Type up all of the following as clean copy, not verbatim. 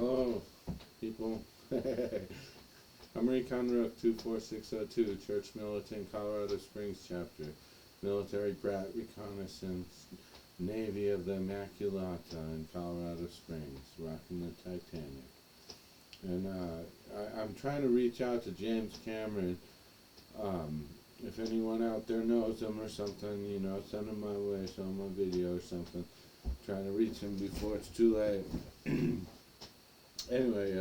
Hello, people. I'm Recon Rook 24602, Church Militant, Colorado Springs Chapter, Military Brat Reconnaissance, Navy of the Immaculata in Colorado Springs, rocking the Titanic. And I'm trying to reach out to James Cameron. If anyone out there knows him or something, send him my way, show him a video or something. Trying to reach him before it's too late. Anyway,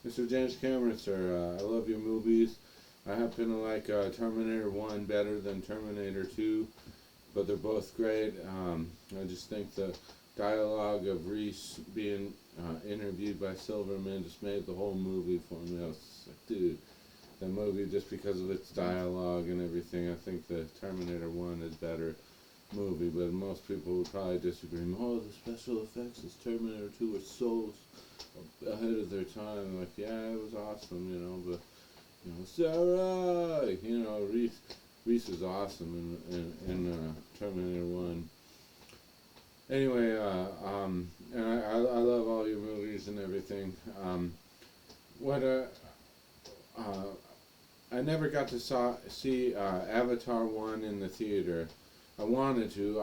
Mr. James Cameron, sir, I love your movies. I happen to like Terminator 1 better than Terminator 2, but they're both great. I just think the dialogue of Reese being interviewed by Silverman just made the whole movie for me. I was just like, dude, the movie, just because of its dialogue and everything, I think the Terminator 1 is better movie, but most people would probably disagree. Oh, the special effects in Terminator 2 were so ahead of their time. Like, yeah, it was awesome, but Sarah, Reese is awesome in Terminator 1. Anyway, and I love all your movies and everything. I never got to see Avatar 1 in the theater. I wanted to.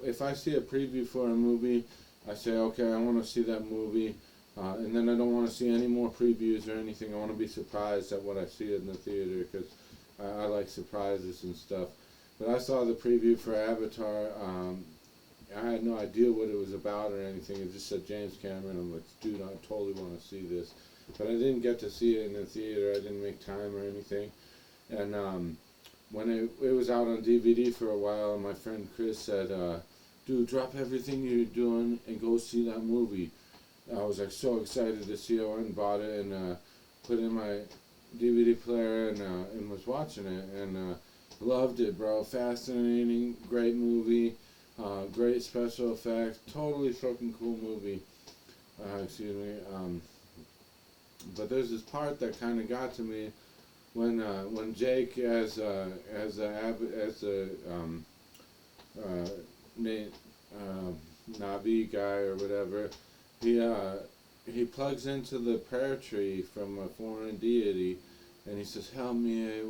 If I see a preview for a movie, I say, okay, I want to see that movie, and then I don't want to see any more previews or anything. I want to be surprised at what I see in the theater, because I like surprises and stuff. But I saw the preview for Avatar. I had no idea what it was about or anything. It just said James Cameron. I'm like, dude, I totally want to see this. But I didn't get to see it in the theater. I didn't make time or anything. And when it was out on DVD for a while, and my friend Chris said, dude, drop everything you're doing and go see that movie. I was like so excited to see it. I went and bought it and put it in my DVD player and was watching it, and loved it, bro. Fascinating, great movie, great special effects, totally fucking cool movie. Excuse me. But there's this part that kind of got to me when Jake as the Navi guy or whatever, he plugs into the prayer tree from a foreign deity, and he says, "Help me,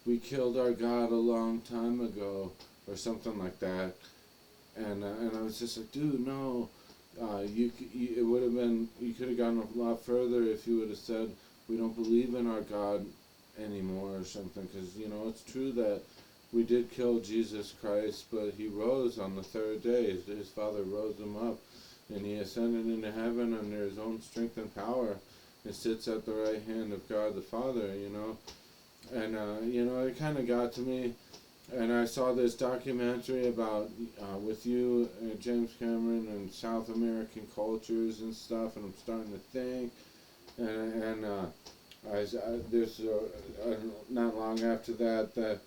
we killed our God a long time ago," or something like that. And I was just like, dude, no. It would have been, you could have gone a lot further if you would have said, we don't believe in our God anymore or something, because it's true that we did kill Jesus Christ, but he rose on the third day. His Father rose him up, and he ascended into heaven under his own strength and power, and sits at the right hand of God the Father. And it kind of got to me. And I saw this documentary about with you, James Cameron, and South American cultures and stuff, and I'm starting to think. And there's not long after that, the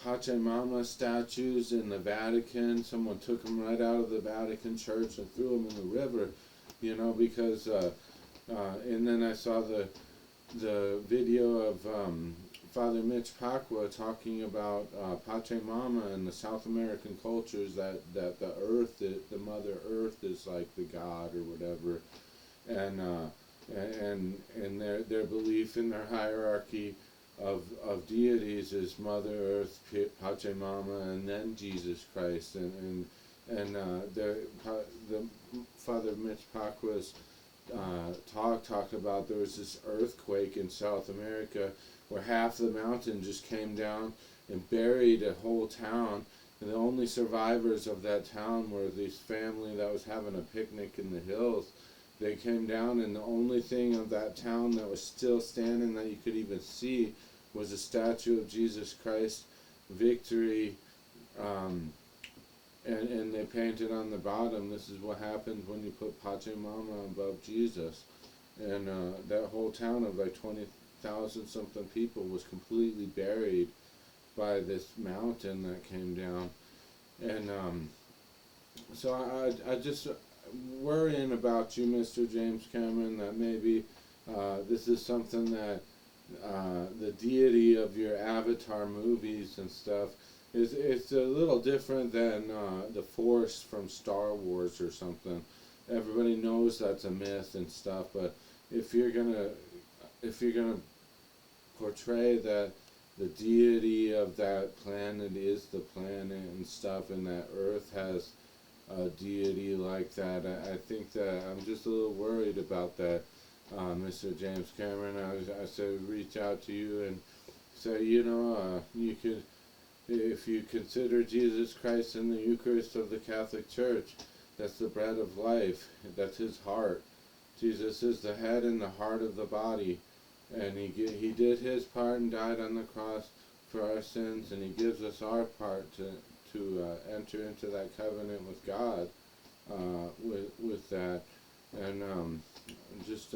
Pachamama statues in the Vatican. Someone took them right out of the Vatican Church and threw them in the river, because. And then I saw the video of Father Mitch Pacwa talking about Pachamama and the South American cultures, that the earth, the Mother Earth is like the God or whatever, and their belief in their hierarchy of deities is Mother Earth, Pachamama, and then Jesus Christ, and the Father Mitch Pacwa's talked about there was this earthquake in South America where half the mountain just came down and buried a whole town, and the only survivors of that town were this family that was having a picnic in the hills. They came down, and the only thing of that town that was still standing that you could even see was a statue of Jesus Christ, victory, and they painted on the bottom, this is what happens when you put Pachamama above Jesus. And that whole town of like 20,000 something people was completely buried by this mountain that came down. And so I just worrying about you, Mr. James Cameron, that maybe this is something that the deity of your Avatar movies and stuff it's a little different than the Force from Star Wars or something. everybody knows that's a myth and stuff, but if you're gonna portray that the deity of that planet is the planet and stuff, and that Earth has a deity like that, I think that I'm just a little worried about that, Mr. James Cameron. I said reach out to you and say, you could, if you consider Jesus Christ in the Eucharist of the Catholic Church, that's the bread of life. That's his heart. Jesus is the head and the heart of the body, and he did his part and died on the cross for our sins, and he gives us our part to enter into that covenant with God, with that, and just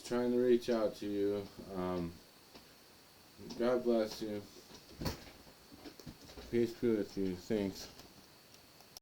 trying to reach out to you. God bless you. Peace be with you. Thanks.